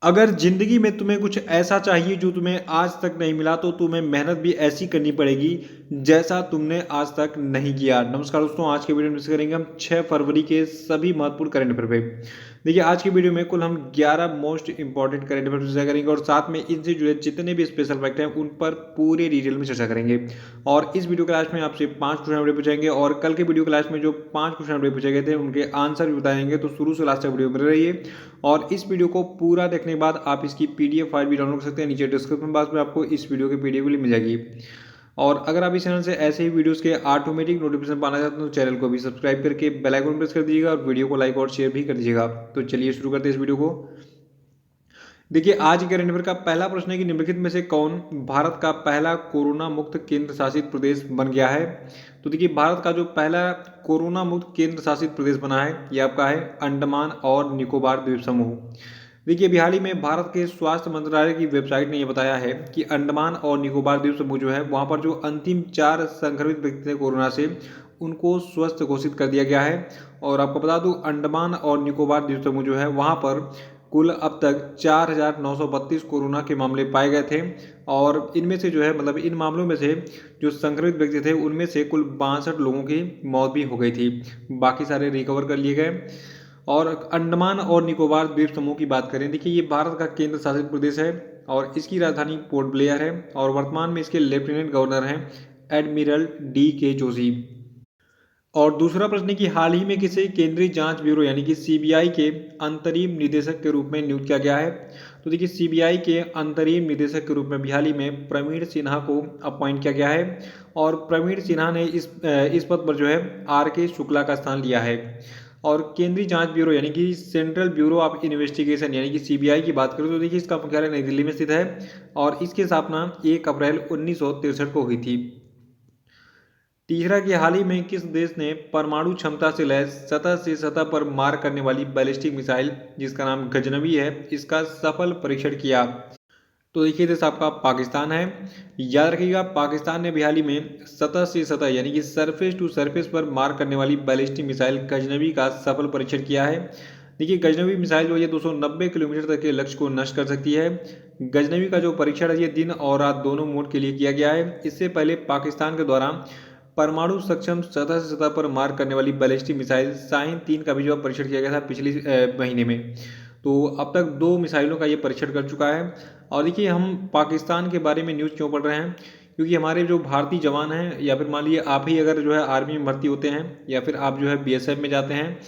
अगर ज़िंदगी में तुम्हें कुछ ऐसा चाहिए जो तुम्हें आज तक नहीं मिला तो तुम्हें मेहनत भी ऐसी करनी पड़ेगी जैसा तुमने आज तक नहीं किया। नमस्कार दोस्तों, आज के वीडियो में डिस्कस करेंगे हम 6 फरवरी के सभी महत्वपूर्ण करंट अफेयर पे। देखिए आज की वीडियो में कुल हम 11 मोस्ट इंपॉर्टेंट करंट अफेयर चर्चा करेंगे और साथ में इनसे जुड़े जितने भी स्पेशल फैक्ट हैं उन पर पूरे डिटेल में चर्चा करेंगे। और इस वीडियो के लास्ट में आपसे 5 क्वेश्चन अपडेट पूछेंगे और कल के वीडियो के लास्ट में जो 5 क्वेश्चन अपडेट पूछे गए थे उनके आंसर भी बताएंगे, तो शुरू से लास्ट तक वीडियो में रहिए। और इस वीडियो को पूरा देखने के बाद आप इसकी पीडीएफ फाइल भी डाउनलोड कर सकते हैं, नीचे डिस्क्रिप्शन बॉक्स में आपको इस वीडियो की पीडीएफ भी मिल जाएगी। और अगर आप इस चैनल से ऐसे ही वीडियोस के ऑटोमेटिक नोटिफिकेशन पाना चाहते हैं तो चैनल को भी सब्सक्राइब करके बेल आइकन प्रेस कर दीजिएगा और वीडियो को लाइक और शेयर भी कर दीजिएगा। तो चलिए शुरू करते हैं इस वीडियो को। देखिए आज के करंट अफेयर का पहला प्रश्न है कि निम्नलिखित में से कौन भारत का पहला कोरोना मुक्त केंद्र शासित प्रदेश बन गया है। तो देखिए भारत का जो पहला कोरोना मुक्त केंद्र शासित प्रदेश बना है यह आपका है अंडमान और निकोबार द्वीप समूह। देखिए अभी हाल ही में भारत के स्वास्थ्य मंत्रालय की वेबसाइट ने यह बताया है कि अंडमान और निकोबार द्वीप समूह जो है वहाँ पर जो अंतिम 4 संक्रमित व्यक्ति थे कोरोना से उनको स्वस्थ घोषित कर दिया गया है। और आपको बता दूं अंडमान और निकोबार द्वीप समूह जो है वहाँ पर कुल अब तक 4,932 कोरोना के मामले पाए गए थे। और इनमें से जो है मतलब इन मामलों में से जो संक्रमित व्यक्ति थे उनमें से कुल 62 लोगों की मौत भी हो गई थी, बाकी सारे रिकवर कर लिए गए। और अंडमान और निकोबार द्वीप समूह की बात करें, देखिए ये भारत का केंद्र शासित प्रदेश है और इसकी राजधानी पोर्ट ब्लेयर है और वर्तमान में इसके लेफ्टिनेंट गवर्नर हैं एडमिरल D.K. जोशी। और दूसरा प्रश्न है कि हाल ही में किसे केंद्रीय जांच ब्यूरो यानी कि सीबीआई के अंतरिम निदेशक के रूप में नियुक्त किया गया है। तो देखिए सीबीआई के अंतरिम निदेशक के रूप में भी हाल ही में प्रवीण सिन्हा को अपॉइंट किया गया है और प्रवीण सिन्हा ने इस पद पर जो है R.K. शुक्ला का स्थान लिया है। और केंद्रीय जांच ब्यूरो यानी कि सेंट्रल ब्यूरो ऑफ इन्वेस्टिगेशन यानी कि सीबीआई की बात करें तो देखिए इसका मुख्यालय नई दिल्ली में स्थित है और इसकी स्थापना 1 अप्रैल 1963 को हुई थी। तीसरा कि हाल ही में किस देश ने परमाणु क्षमता से लैस सतह से सतह पर मार करने वाली बैलिस्टिक मिसाइल जिसका नाम गजनवी है इसका सफल परीक्षण किया। तो देखिए देश आपका पाकिस्तान है। याद रखिएगा पाकिस्तान ने भी हाल ही में सतह से सतह यानी कि सरफेस टू सरफेस पर मार करने वाली बैलिस्टिक मिसाइल गजनवी का सफल परीक्षण किया है। देखिए गजनवी मिसाइल जो है 290 किलोमीटर तक के लक्ष्य को नष्ट कर सकती है। गजनवी का जो परीक्षण है ये दिन और रात दोनों मोड के लिए किया गया है। इससे पहले पाकिस्तान के द्वारा परमाणु सक्षम सतह से सतह पर मार करने वाली बैलिस्टिक मिसाइल शाहीन-3 का भी जो परीक्षण किया गया था पिछले महीने में। तो अब तक 2 मिसाइलों का ये परीक्षण कर चुका है। और देखिए हम पाकिस्तान के बारे में न्यूज़ क्यों पढ़ रहे हैं, क्योंकि हमारे जो भारतीय जवान हैं या फिर मान लीजिए आप ही अगर जो है आर्मी में भर्ती होते हैं या फिर आप जो है बीएसएफ में जाते हैं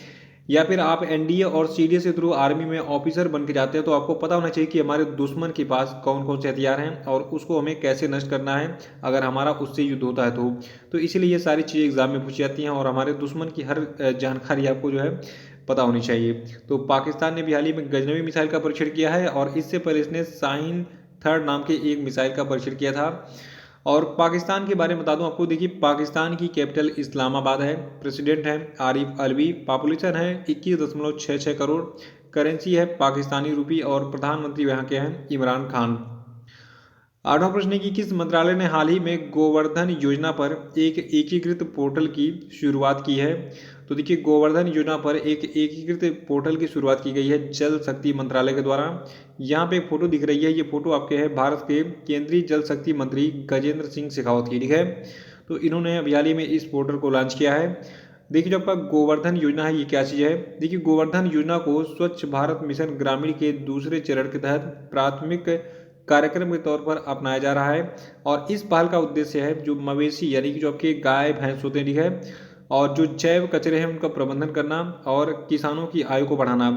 या फिर आप एनडीए और सीडीएस के थ्रू आर्मी में ऑफिसर बन के जाते हैं तो आपको पता होना चाहिए कि हमारे दुश्मन के पास कौन कौन से हथियार हैं और उसको हमें कैसे नष्ट करना है अगर हमारा उससे युद्ध होता है तो इसीलिए ये सारी चीज़ें एग्जाम में पूछी जाती हैं और हमारे दुश्मन की हर जानकारी आपको जो है पता होनी चाहिए। तो पाकिस्तान ने भी हाल ही में गजनवी मिसाइल का परीक्षण किया है और इससे पहले इसने शाहीन-3 नाम के एक मिसाइल का परीक्षण किया था। और पाकिस्तान के बारे में बता दूं आपको, देखिए पाकिस्तान की कैपिटल इस्लामाबाद है, प्रेसिडेंट है आरिफ अलवी, पॉपुलेशन है 21.66 करोड़, करेंसी है पाकिस्तानी रुपी और प्रधानमंत्री यहाँ के हैं इमरान खान। आठवां प्रश्न है कि किस मंत्रालय ने हाल ही में गोवर्धन योजना पर एक एकीकृत पोर्टल की शुरुआत की है। तो देखिए गोवर्धन योजना पर एक एकीकृत पोर्टल की शुरुआत की गई है जल शक्ति मंत्रालय के द्वारा। यहाँ पे एक फोटो दिख रही है, ये फोटो आपके है भारत के केंद्रीय जल शक्ति मंत्री गजेंद्र सिंह शेखावत की, ठीक है। तो इन्होंने अभी हाल ही में इस पोर्टल को लॉन्च किया है। देखिए जो आपका गोवर्धन योजना है ये क्या चीज़ है। देखिए गोवर्धन योजना को स्वच्छ भारत मिशन ग्रामीण के दूसरे चरण के तहत प्राथमिक कार्यक्रम के तौर पर अपनाया जा रहा है और इस पहल का उद्देश्य है जो मवेशी यानी कि जो आपके गाय भैंस होते हैं, ठीक है, और जो जैव कचरे हैं उनका प्रबंधन करना और किसानों की आय को बढ़ाना।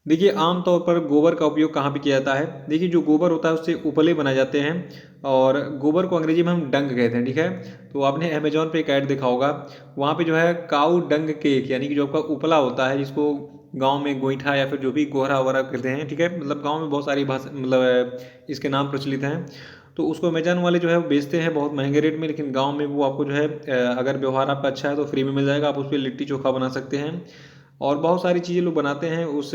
देखिए आमतौर पर गोबर का उपयोग कहाँ पे किया जाता है। देखिए जो गोबर होता है उससे उपले बनाए जाते हैं और गोबर को अंग्रेजी में हम डंग कहते हैं, ठीक है। तो आपने अमेजोन पे एक ऐड देखा होगा, वहाँ पे जो है काऊ डंग केक यानी कि जो आपका उपला होता है जिसको गांव में गोईठा या फिर जो भी गोहरा वगैरह कहते हैं, ठीक है, मतलब गांव में बहुत सारी भाषा मतलब इसके नाम प्रचलित हैं। तो उसको अमेजन वाले जो है वो बेचते हैं बहुत महंगे रेट में, लेकिन गाँव में वो आपको जो है अगर व्यवहार आपका अच्छा है तो फ्री में मिल जाएगा। आप उस पर लिट्टी चोखा बना सकते हैं और बहुत सारी चीज़ें लोग बनाते हैं उस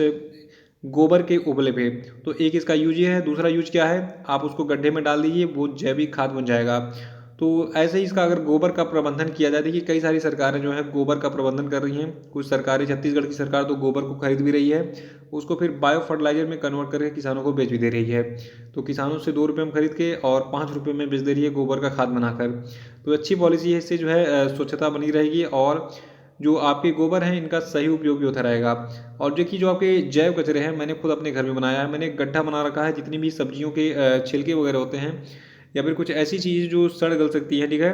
गोबर के उपले पे। तो एक इसका यूज ये है, दूसरा यूज क्या है, आप उसको गड्ढे में डाल दीजिए वो जैविक खाद बन जाएगा। तो ऐसे ही इसका अगर गोबर का प्रबंधन किया जाए, देखिए कई सारी सरकारें जो है गोबर का प्रबंधन कर रही हैं। कुछ सरकारें, छत्तीसगढ़ की सरकार तो गोबर को खरीद भी रही है, उसको फिर बायो फर्टिलाइजर में कन्वर्ट करके किसानों को बेच भी दे रही है। तो किसानों से 2 रुपये में खरीद के और 5 रुपये में बेच दे रही है गोबर का खाद बनाकर। तो अच्छी पॉलिसी है, इससे जो है स्वच्छता बनी रहेगी और जो आपके गोबर हैं इनका सही उपयोग भी होता रहेगा। और देखिए जो आपके जैव कचरे हैं, मैंने खुद अपने घर में बनाया है। मैंने एक गड्ढा बना रखा है, जितनी भी सब्जियों के छिलके वगैरह होते हैं या फिर कुछ ऐसी चीज़ जो सड़ गल सकती है, ठीक है,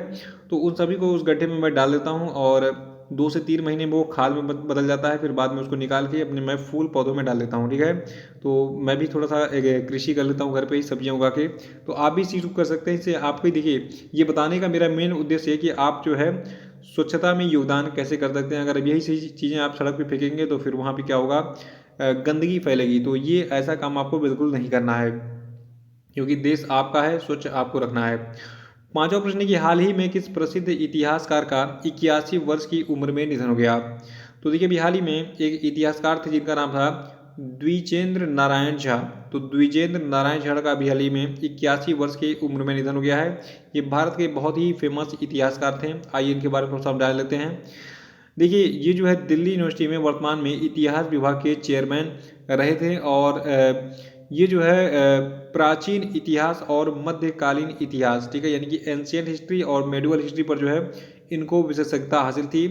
तो उन सभी को उस गड्ढे में मैं डाल देता हूँ और 2 से 3 महीने में वो खाद में बदल जाता है। फिर बाद में उसको निकाल के अपने मैं फूल पौधों में डाल देता हूँ, ठीक है। तो मैं भी थोड़ा सा कृषि कर लेता हूँ घर पे ही सब्जियाँ उगा के। तो आप भी इस चीज़ को कर सकते हैं। इससे आपको देखिए, ये बताने का मेरा मेन उद्देश्य है कि आप जो है स्वच्छता में योगदान कैसे कर सकते हैं। अगर यही सही चीज़ें आप सड़क पे फेंकेंगे तो फिर वहाँ पे क्या होगा, गंदगी फैलेगी। तो ये ऐसा काम आपको बिल्कुल नहीं करना है, क्योंकि देश आपका है, स्वच्छ आपको रखना है। पांचवा प्रश्न कि हाल ही में किस प्रसिद्ध इतिहासकार का 81 वर्ष की उम्र में निधन हो गया। तो देखिए अभी हाल ही में एक इतिहासकार थे जिनका नाम था द्विजेंद्र नारायण झा। तो द्विजेंद्र नारायण झा का अभी हाल ही में 81 वर्ष की उम्र में निधन हो गया है। ये भारत के बहुत ही फेमस इतिहासकार थे। आइए इनके बारे में थोड़ा सा जान लेते हैं। देखिए ये जो है दिल्ली यूनिवर्सिटी में वर्तमान में इतिहास विभाग के चेयरमैन रहे थे और ये जो है प्राचीन इतिहास और मध्यकालीन इतिहास, ठीक है, यानी कि एंशियंट हिस्ट्री और मेडिवल हिस्ट्री पर जो है इनको विशेषज्ञता हासिल थी।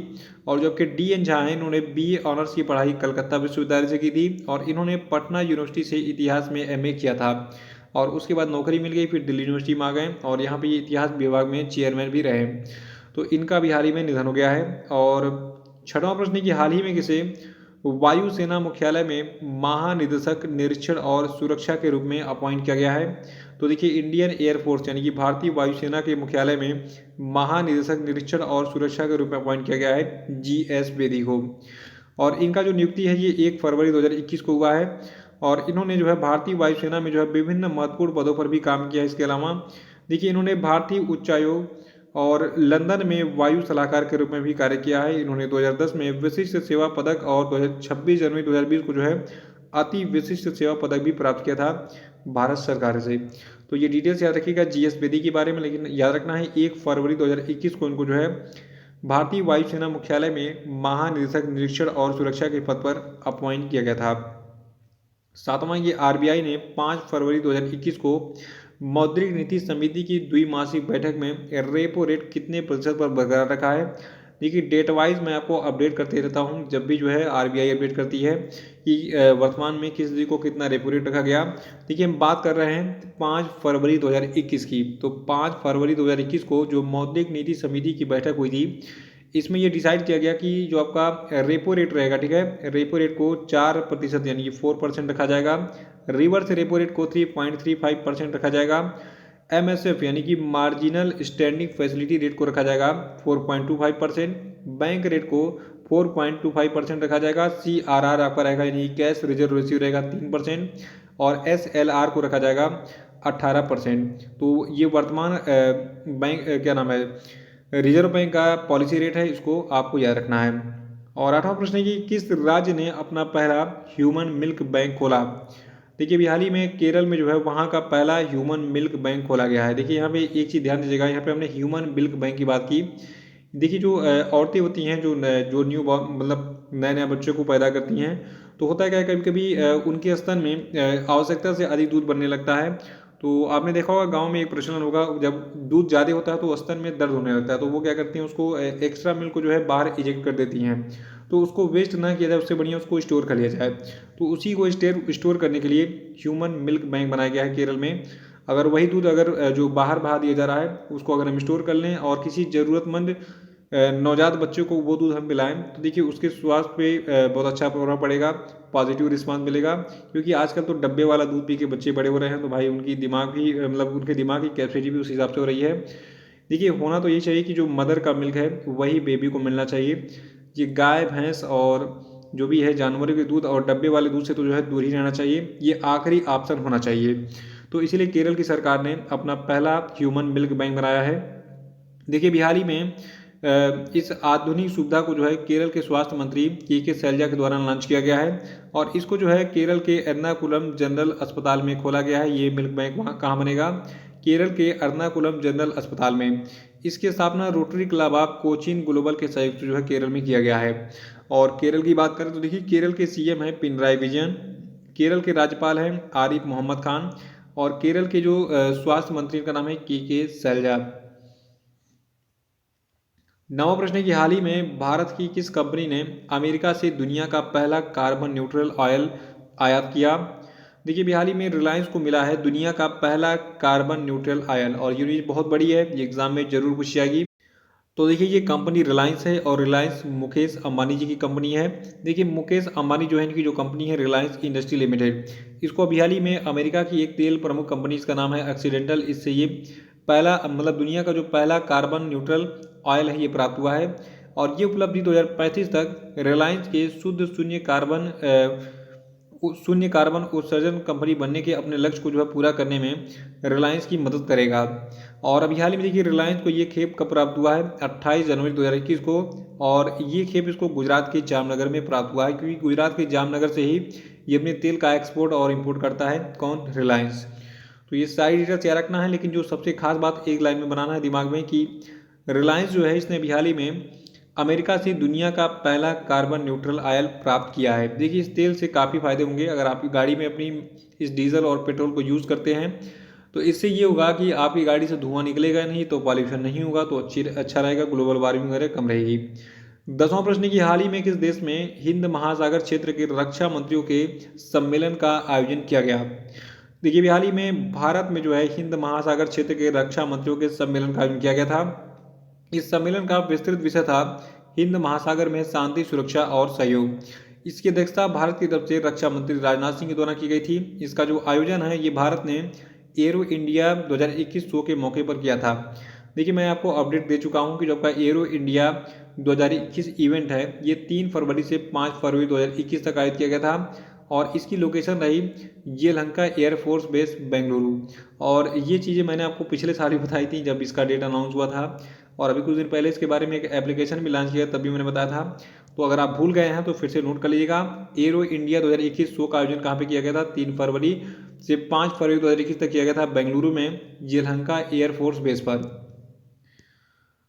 और जो आपके डी.एन. झा हैं, इन्होंने बीए ऑनर्स की पढ़ाई कलकत्ता विश्वविद्यालय से की थी और इन्होंने पटना यूनिवर्सिटी से इतिहास में एमए किया था और उसके बाद नौकरी मिल गई, फिर दिल्ली यूनिवर्सिटी में आ गए और यहाँ पे इतिहास विभाग में चेयरमैन भी रहे। तो इनका भी हाल ही में निधन हो गया है। और छठवां प्रश्न की हाल ही में किसे वायुसेना मुख्यालय में महानिदेशक निरीक्षण और सुरक्षा के रूप में अपॉइंट किया गया है। तो देखिए इंडियन एयरफोर्स यानी कि भारतीय वायुसेना के मुख्यालय में महानिदेशक निरीक्षण और सुरक्षा के रूप में अपॉइंट किया गया है जीएस बेदी को। और इनका जो नियुक्ति है ये 1 फरवरी 2021 को हुआ है और इन्होंने जो है भारतीय वायुसेना में जो है विभिन्न महत्वपूर्ण पदों पर भी काम किया है। इसके अलावा देखिए इन्होंने भारतीय उच्चायोग और लंदन में वायु सलाहकार के रूप में भी कार्य किया है। इन्होंने 2010 में विशिष्ट सेवा पदक और 26 जनवरी 2020 को जो है अति विशिष्ट सेवा पदक भी प्राप्त किया था भारत सरकार से। तो ये डिटेल्स याद रखिएगा जीएस बेदी के बारे में, लेकिन याद रखना है 1 फरवरी 2021 को इनको जो है भारतीय वायुसेना मुख्यालय में महानिदेशक निरीक्षण और सुरक्षा के पद पर अपॉइंट किया गया था। सातवां, ये आरबीआई ने 5 फरवरी 2021 को मौद्रिक नीति समिति की द्विमासिक बैठक में रेपो रेट कितने प्रतिशत पर बरकरार रखा है। देखिए डेट वाइज मैं आपको अपडेट करते रहता हूँ जब भी जो है आरबीआई अपडेट करती है कि वर्तमान में किस दी को कितना रेपो रेट रखा गया। देखिए हम बात कर रहे हैं 5 फरवरी 2021 की। तो 5 फरवरी 2021 को जो मौद्रिक नीति समिति की बैठक हुई थी, इसमें यह डिसाइड किया गया कि जो आपका रेपो रेट रहेगा, ठीक है, रेपो रेट को 4% यानी कि 4% रखा जाएगा। रिवर्स रेपो रेट को 3.35% रखा जाएगा। एमएसएफ यानी कि मार्जिनल स्टैंडिंग फैसिलिटी रेट को रखा जाएगा 4.25%। बैंक रेट को 4.25% रखा जाएगा। CRR आपका रहेगा यानी कैश रिजर्व रेशियो रहेगा 3% और SLR को रखा जाएगा 18%। तो ये वर्तमान बैंक क्या नाम है रिजर्व बैंक का पॉलिसी रेट है, इसको आपको याद रखना है। और आठवां प्रश्न है कि किस राज्य ने अपना पहला ह्यूमन मिल्क बैंक खोला। देखिए अभी हाल ही में केरल में जो है वहाँ का पहला ह्यूमन मिल्क बैंक खोला गया है। देखिए यहाँ पे एक चीज़ ध्यान दीजिएगा, यहाँ पे हमने ह्यूमन मिल्क बैंक की बात की। देखिए जो औरतें होती हैं जो न्यू बॉर्न मतलब नए नए बच्चों को पैदा करती हैं, तो होता है क्या, कभी कभी उनके स्तन में आवश्यकता से अधिक दूध बनने लगता है। तो आपने देखा होगा गांव में एक प्रचलन होगा, जब दूध ज़्यादा होता है तो स्तन में दर्द होने लगता है, तो वो क्या करती हैं उसको एक्स्ट्रा मिल्क को जो है बाहर इजेक्ट कर देती हैं। तो उसको वेस्ट ना किया जाए, उससे बढ़िया उसको स्टोर कर लिया जाए। तो उसी को स्टोर करने के लिए ह्यूमन मिल्क बैंक बनाया गया है केरल में। अगर वही दूध अगर जो बाहर बहा दिया जा रहा है उसको अगर हम स्टोर कर लें और किसी ज़रूरतमंद नवजात बच्चों को वो दूध हम पिलाएं, तो देखिए उसके स्वास्थ्य पे बहुत अच्छा प्रभाव पड़ेगा, पॉजिटिव रिस्पांस मिलेगा। क्योंकि आजकल तो डब्बे वाला दूध पी के बच्चे बड़े हो रहे हैं, तो भाई उनकी दिमाग भी मतलब उनके दिमाग की कैपेसिटी भी उस हिसाब से हो रही है। देखिए होना तो यही चाहिए कि जो मदर का मिल्क है वही बेबी को मिलना चाहिए। ये गाय भैंस और जो भी है जानवरों के दूध और डब्बे वाले दूध से तो जो है दूर ही रहना चाहिए, ये आखिरी ऑप्शन होना चाहिए। तो इसीलिए केरल की सरकार ने अपना पहला ह्यूमन मिल्क बैंक बनाया है। देखिए बिहार ही में इस आधुनिक सुविधा को जो है केरल के स्वास्थ्य मंत्री के शैलजा के द्वारा लॉन्च किया गया है और इसको जो है केरल के एर्नाकुलम जनरल अस्पताल में खोला गया है। ये मिल्क बैंक वहाँ कहाँ बनेगा, केरल के एर्नाकुलम जनरल अस्पताल में। इसकी स्थापना rotary club of Cochin global के संयुक्त जो है केरल में किया गया है। और केरल की बात करें तो देखिए केरल के सीएम है पिनराई विजयन, केरल के राज्यपाल हैं आरिफ मोहम्मद खान और केरल के जो स्वास्थ्य मंत्री का नाम है के शैलजा। नवा प्रश्न है कि हाल ही में भारत की किस कंपनी ने अमेरिका से दुनिया का पहला कार्बन न्यूट्रल ऑयल आयात किया। देखिए अभी हाल ही में रिलायंस को मिला है दुनिया का पहला कार्बन न्यूट्रल ऑयल और ये न्यूज़ बहुत बड़ी है, ये एग्जाम में जरूर पूछी जाएगी। तो देखिए ये कंपनी रिलायंस है और रिलायंस मुकेश अंबानी जी की कंपनी है। देखिए मुकेश अंबानी जो है इनकी जो कंपनी है रिलायंस इंडस्ट्री लिमिटेड, इसको अभी हाल ही में अमेरिका की एक तेल प्रमुख कंपनी, इसका नाम है ऑक्सीडेंटल, इससे ये पहला मतलब दुनिया का जो पहला कार्बन न्यूट्रल ऑयल है ये प्राप्त हुआ है। और ये उपलब्धि 2035 तक रिलायंस के शुद्ध शून्य कार्बन उत्सर्जन कंपनी बनने के अपने लक्ष्य को जो है पूरा करने में रिलायंस की मदद करेगा। और अभी हाल ही में देखिए रिलायंस को ये खेप कब प्राप्त हुआ है 28 जनवरी 2021 को, और ये खेप इसको गुजरात के जामनगर में प्राप्त हुआ है, क्योंकि गुजरात के जामनगर से ही ये अपने तेल का एक्सपोर्ट और इम्पोर्ट करता है, कौन, रिलायंस। तो ये सारी डिटेल्स याद रखना है, लेकिन जो सबसे खास बात एक लाइन में बनाना है दिमाग में कि रिलायंस जो है इसने अभी हाल ही में अमेरिका से दुनिया का पहला कार्बन न्यूट्रल ऑयल प्राप्त किया है। देखिए इस तेल से काफ़ी फायदे होंगे, अगर आपकी गाड़ी में अपनी इस डीजल और पेट्रोल को यूज़ करते हैं तो इससे ये होगा कि आपकी गाड़ी से धुआं निकलेगा नहीं, तो पॉल्यूशन नहीं होगा, तो अच्छा रहेगा, ग्लोबल वार्मिंग वगैरह कम रहेगी। 10वां प्रश्न की हाल ही में किस देश में हिंद महासागर क्षेत्र के रक्षा मंत्रियों के सम्मेलन का आयोजन किया गया। देखिए अभी हाल ही में भारत में जो है हिंद महासागर क्षेत्र के रक्षा मंत्रियों के सम्मेलन का आयोजन किया गया था। इस सम्मेलन का विस्तृत विषय था हिंद महासागर में शांति, सुरक्षा और सहयोग। इसकी अध्यक्षता भारत की तरफ से रक्षा मंत्री राजनाथ सिंह के द्वारा की गई थी। इसका जो आयोजन है ये भारत ने एरो इंडिया 2021 शो के मौके पर किया था। देखिए मैं आपको अपडेट दे चुका हूँ कि जो आपका एरो इंडिया 2021 इवेंट है ये 3 फरवरी से 5 फरवरी 2021 तक आयोजित किया गया था और इसकी लोकेशन रही येलहंका एयरफोर्स बेस बेंगलुरु। और ये चीज़ें मैंने आपको पिछले साल ही बताई थी जब इसका डेट अनाउंस हुआ था, और अभी कुछ दिन पहले इसके बारे में एक एप्लीकेशन भी लॉन्च किया तभी मैंने बताया था। तो अगर आप भूल गए हैं तो फिर से नोट कर लीजिएगा, एरो इंडिया 2021 शो का आयोजन कहाँ पे किया गया था, 3 फरवरी से 5 फरवरी 2021 तक किया गया था बेंगलुरु में येलहंका एयरफोर्स बेस पर।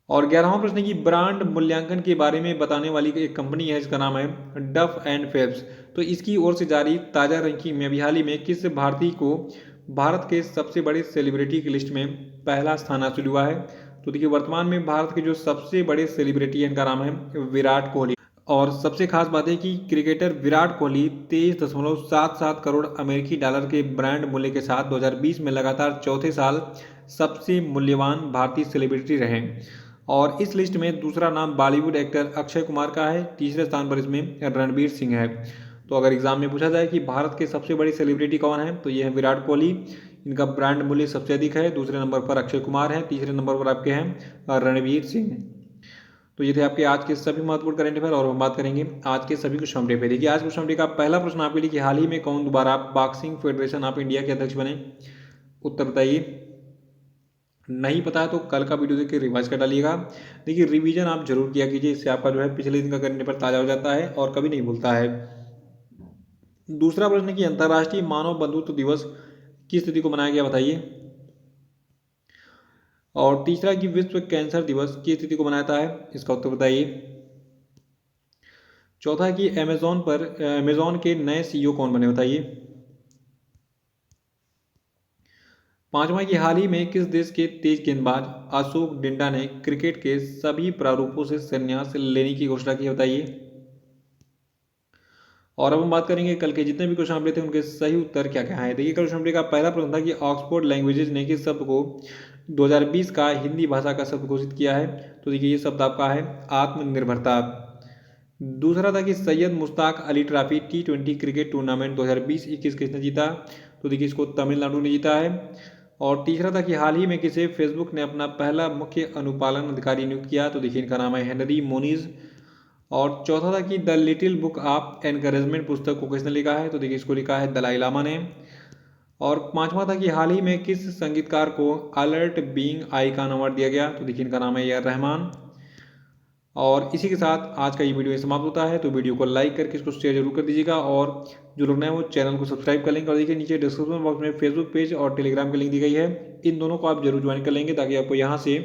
और 11वां प्रश्न की ब्रांड मूल्यांकन के बारे में बताने वाली एक कंपनी है, इसका नाम है डफ एंड फेब्स। तो इसकी ओर से जारी ताज़ा रैंकिंग में अभी हाल ही में किस भारतीय को भारत के सबसे बड़े सेलिब्रिटी की लिस्ट में पहला स्थान हासिल हुआ है। तो देखिए वर्तमान में भारत के जो सबसे बड़े सेलिब्रिटी हैं इनका नाम है विराट कोहली। और सबसे खास बात है कि क्रिकेटर विराट कोहली 23.77 करोड़ अमेरिकी डॉलर के ब्रांड मूल्य के साथ 2020 में लगातार चौथे साल सबसे मूल्यवान भारतीय सेलिब्रिटी रहे। और इस लिस्ट में दूसरा नाम बॉलीवुड एक्टर अक्षय कुमार का है, तीसरे स्थान पर इसमें रणबीर सिंह है। तो अगर एग्जाम में पूछा जाए कि भारत के सबसे बड़ी सेलिब्रिटी कौन है तो ये है विराट कोहली, इनका ब्रांड मूल्य सबसे अधिक है, दूसरे नंबर पर अक्षय कुमार है, तीसरे नंबर पर आपके हैं रणबीर सिंह। तो ये थे आपके आज के सभी महत्वपूर्ण करंट अफेयर और हम बात करेंगे आज के सभी क्वेश्चन पे। देखिए आज क्वेश्चन का पहला प्रश्न आपके लिए कि हाल ही में कौन दोबारा बॉक्सिंग फेडरेशन ऑफ इंडिया के अध्यक्ष बने। उत्तर बताइए। नहीं पता है तो कल का वीडियो देखिए रिवाइज कर डालिएगा। देखिए रिवीजन आप जरूर किया कीजिए, इससे आपका जो है पिछले दिन का करंट अफेयर ताज़ा हो जाता है और कभी नहीं भूलता है। दूसरा प्रश्न कि अंतर्राष्ट्रीय मानव बंधुत्व दिवस किस तिथि को मनाया गया बताइए। और तीसरा कि विश्व कैंसर दिवस किस तिथि को मनाता है, इसका उत्तर बताइए। चौथा कि अमेजॉन के नए सीईओ कौन बने बताइए। पांचवा कि हाल ही में किस देश के तेज गेंदबाज अशोक डिंडा ने क्रिकेट के सभी प्रारूपों से संन्यास लेने की घोषणा की बताइए। और अब हम बात करेंगे कल के जितने भी क्वेश्चन अपडेट थे उनके सही उत्तर क्या क्या है। देखिए क्वेश्चन अपडेट का पहला प्रश्न था कि ऑक्सफोर्ड लैंग्वेजेज ने किस शब्द को 2020 का हिंदी भाषा का शब्द घोषित किया है। तो देखिए ये शब्द आपका है आत्मनिर्भरता। दूसरा था कि Syed Mushtaq Ali trophy T20 cricket tournament 2020-21 किसने जीता। तो देखिए इसको तमिलनाडु ने जीता है। और तीसरा था कि हाल ही में किसे फेसबुक ने अपना पहला मुख्य अनुपालन अधिकारी नियुक्त किया। तो देखिए इनका नाम है हेनरी मोनीज। और चौथा था कि the little book of encouragement पुस्तक को किसने लिखा है। तो देखिए इसको लिखा है दलाई लामा ने। और पांचवा था कि हाल ही में किस संगीतकार को अलर्ट बीइंग आइकॉन अवार्ड दिया गया। तो देखिए इनका नाम है ए आर रहमान। और इसी के साथ आज का ये वीडियो समाप्त होता है। तो वीडियो को लाइक करके इसको शेयर जरूर कर दीजिएगा और जो लोग नए वो चैनल को सब्सक्राइब कर लेंगे। और देखिए नीचे डिस्क्रिप्शन बॉक्स में फेसबुक पेज और टेलीग्राम की लिंक दी गई है, इन दोनों को आप जरूर ज्वाइन कर लेंगे ताकि आपको यहाँ से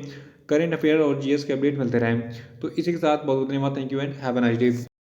करेंट अफेयर और जीएस के अपडेट मिलते रहें। तो इसी के साथ बहुत बहुत धन्यवाद। Thank you and have a nice day.